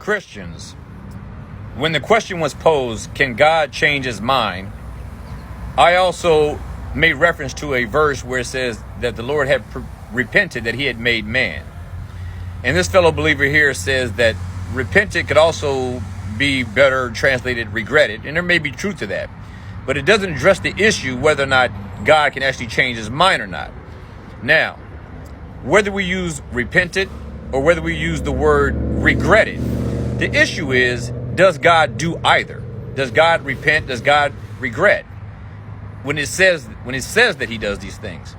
Christians, when the question was posed, can God change his mind? I also made reference to a verse where it says that the Lord had repented that he had made man. And this fellow believer here says that repented could also be better translated regretted. And there may be truth to that. But it doesn't address the issue whether or not God can actually change his mind or not. Now, whether we use repented or whether we use the word regretted, the issue is, does God do either? Does God repent? Does God regret? When it says that he does these things.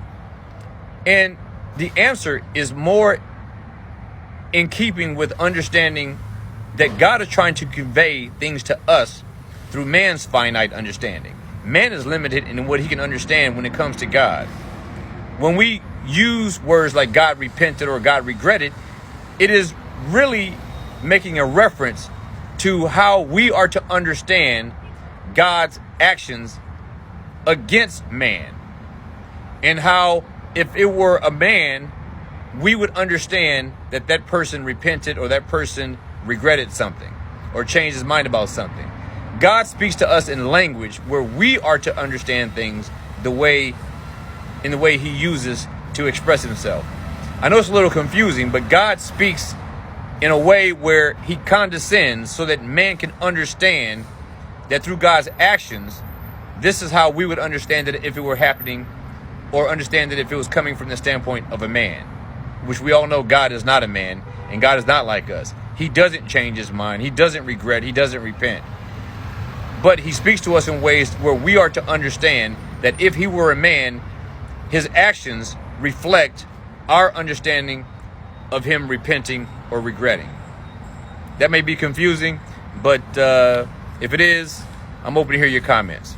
And the answer is more in keeping with understanding that God is trying to convey things to us through man's finite understanding. Man is limited in what he can understand when it comes to God. When we use words like God repented or God regretted, it is really making a reference to how we are to understand God's actions against man. And how if it were a man, we would understand that that person repented or that person regretted something or changed his mind about something. God speaks to us in language where we are to understand things in the way he uses to express himself. I know it's a little confusing, but God speaks in a way where he condescends so that man can understand that through God's actions, this is how we would understand it if it were happening, or understand it if it was coming from the standpoint of a man, which we all know God is not a man and God is not like us. He doesn't change his mind. He doesn't regret. He doesn't repent. But he speaks to us in ways where we are to understand that if he were a man, his actions reflect our understanding of him repenting or regretting. That may be confusing, but if it is, I'm open to hear your comments.